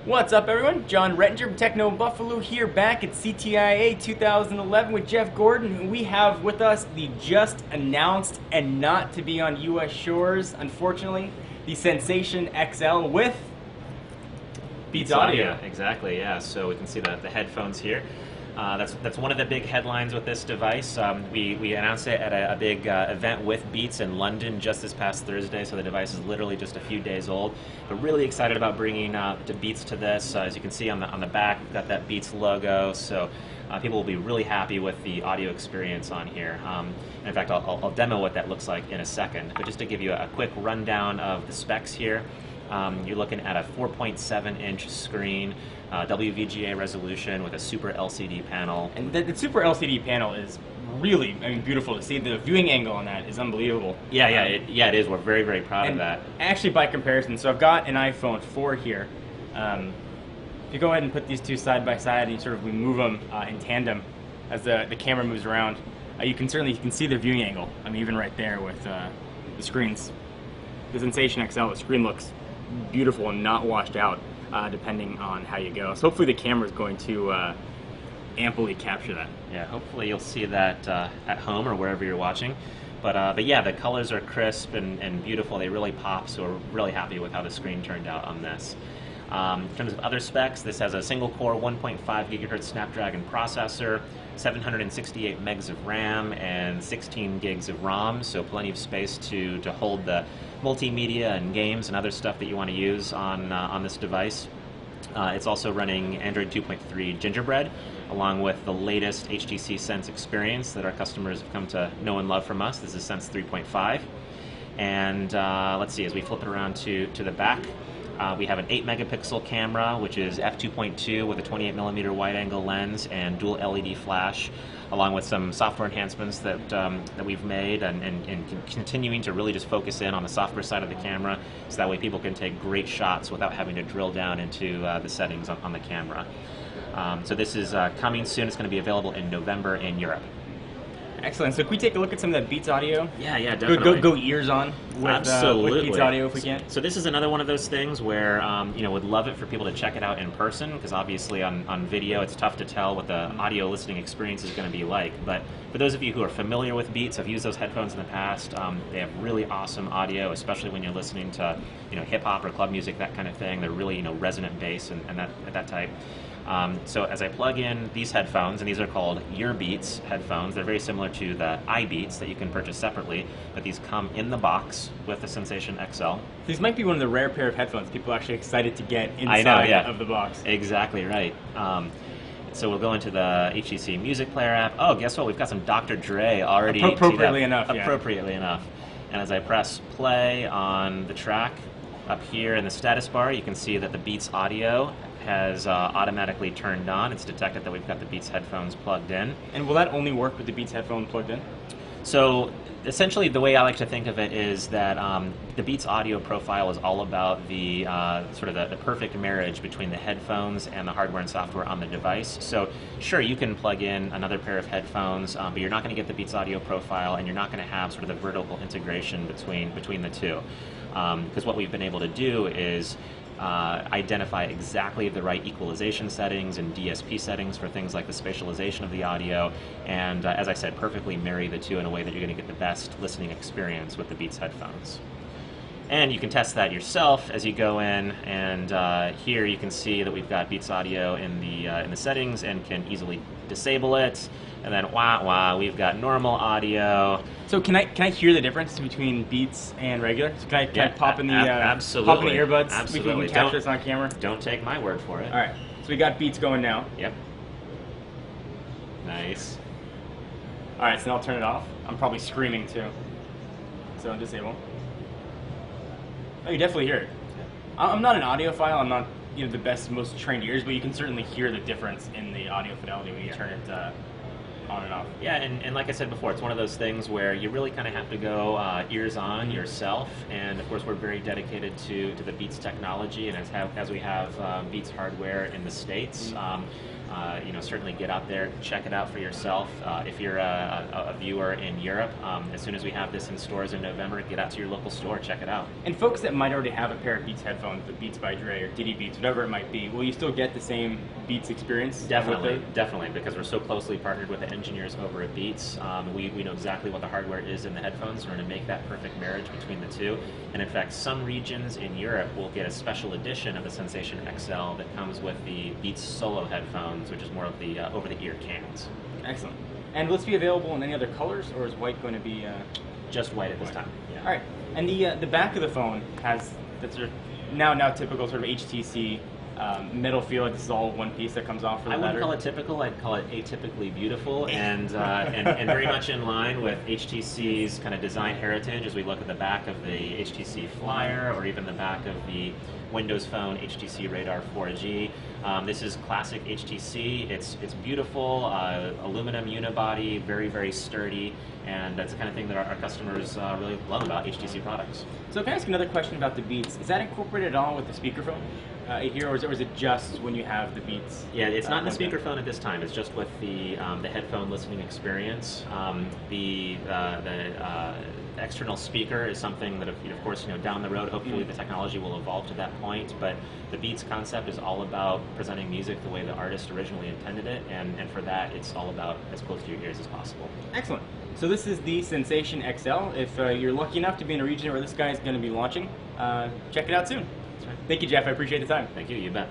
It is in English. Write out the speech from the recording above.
What's up, everyone? John Rettinger from Techno Buffalo here, back at CTIA 2011 with Jeff Gordon. We have with us the just announced and not to be on U.S. shores, unfortunately, the Sensation XL with Beats Audio. Exactly, yeah. So we can see the headphones here. That's one of the big headlines with this device. We announced it at a big event with Beats in London just this past Thursday, so the device is literally just a few days old. But really excited about bringing the Beats to this. As you can see on the back, we've got that Beats logo, so people will be really happy with the audio experience on here. In fact, I'll demo what that looks like in a second. But just to give you a quick rundown of the specs here, you're looking at a 4.7-inch screen, WVGA resolution with a Super LCD panel. And the Super LCD panel is really, beautiful to see. The viewing angle on that is unbelievable. Yeah, it is. We're very, very proud of that. Actually, by comparison, so I've got an iPhone 4 here. If you go ahead and put these two side by side and we move them in tandem as the camera moves around, you can see the viewing angle. Even right there with the screens. The Sensation XL, the screen looks beautiful and not washed out, depending on how you go. So hopefully the camera is going to amply capture that. Yeah, hopefully you'll see that at home or wherever you're watching. But yeah, the colors are crisp and beautiful. They really pop, so we're really happy with how the screen turned out on this. In terms of other specs, this has a single-core 1.5 gigahertz Snapdragon processor, 768 megs of RAM, and 16 gigs of ROM, so plenty of space to hold the multimedia and games and other stuff that you want to use on this device. It's also running Android 2.3 Gingerbread, along with the latest HTC Sense experience that our customers have come to know and love from us. This is Sense 3.5. And let's see, as we flip it around to the back, we have an 8 megapixel camera, which is f2.2 with a 28mm wide-angle lens and dual LED flash, along with some software enhancements that we've made and continuing to really just focus in on the software side of the camera, so that way people can take great shots without having to drill down into the settings on the camera. So this is coming soon. It's going to be available in November in Europe. Excellent. So can we take a look at some of that Beats Audio? Yeah, definitely. Go ears on with Beats Audio if we can. So this is another one of those things where would love it for people to check it out in person, because obviously on video it's tough to tell what the audio listening experience is going to be like. But for those of you who are familiar with Beats, have used those headphones in the past, they have really awesome audio, especially when you're listening to hip hop or club music, that kind of thing. They're really resonant bass and that type. So as I plug in these headphones, and these are called Your Beats headphones, they're very similar to the iBeats that you can purchase separately, but these come in the box with the Sensation XL. These might be one of the rare pair of headphones people are actually excited to get inside of the box. Exactly right. So we'll go into the HTC Music Player app. Oh, guess what? We've got some Dr. Dre already. Appropriately enough. Appropriately enough. And as I press play on the track, up here in the status bar, you can see that the Beats Audio has automatically turned on. It's detected that we've got the Beats headphones plugged in. And will that only work with the Beats headphone plugged in? So essentially the way I like to think of it is that the Beats audio profile is all about the the perfect marriage between the headphones and the hardware and software on the device. So sure, you can plug in another pair of headphones, but you're not going to get the Beats audio profile, and you're not going to have the vertical integration between the two. Because what we've been able to do is identify exactly the right equalization settings and DSP settings for things like the spatialization of the audio, and as I said, perfectly marry the two in a way that you're going to get the best listening experience with the Beats headphones. And you can test that yourself as you go in, and here you can see that we've got Beats Audio in the settings and can easily disable it. And then we've got normal audio. So can I hear the difference between Beats and regular? So can I pop in the absolutely. Pop in the earbuds? Absolutely. We can capture this on camera. Don't take my word for it. All right. So we got Beats going now. Yep. Nice. All right. So now I'll turn it off. I'm probably screaming too. So I'll disable. Oh, you definitely hear it. I'm not an audiophile. I'm not the best, most trained ears, but you can certainly hear the difference in the audio fidelity when you turn it on and off. Yeah, and like I said before, it's one of those things where you really kind of have to go ears on yourself, and of course we're very dedicated to the Beats technology, and as we have Beats hardware in the States, certainly get out there, check it out for yourself. If you're a viewer in Europe, as soon as we have this in stores in November, get out to your local store, check it out. And folks that might already have a pair of Beats headphones, the Beats by Dre or Diddy Beats, whatever it might be, will you still get the same Beats experience? Definitely, because we're so closely partnered with the engineers over at Beats. We know exactly what the hardware is in the headphones. We're going to make that perfect marriage between the two. And in fact, some regions in Europe will get a special edition of the Sensation XL that comes with the Beats Solo headphones, which is more of the over-the-ear cans. Excellent. And will this be available in any other colors, or is white going to be... Just white at this time. Yeah. All right. And the back of the phone has that sort of now typical sort of HTC metal feel. Like this is all one piece that comes off for the I wouldn't letter. call it typical. I'd call it atypically beautiful, and very much in line with HTC's kind of design heritage. As we look at the back of the HTC Flyer, or even the back of the Windows Phone HTC Radar 4G. This is classic HTC. It's beautiful, aluminum unibody, very, very sturdy, and that's the kind of thing that our customers really love about HTC products. So can I ask another question about the Beats? Is that incorporated at all with the speakerphone here, or is it just when you have the Beats? Yeah, it's not in the speakerphone at this time. It's just with the headphone listening experience. The external speaker is something that, of course, down the road, hopefully the technology will evolve to that point. But the Beats concept is all about presenting music the way the artist originally intended it, and for that, it's all about as close to your ears as possible. Excellent. So this is the Sensation XL. If you're lucky enough to be in a region where this guy is going to be launching, check it out soon. That's right. Thank you, Jeff. I appreciate the time. Thank you. You bet.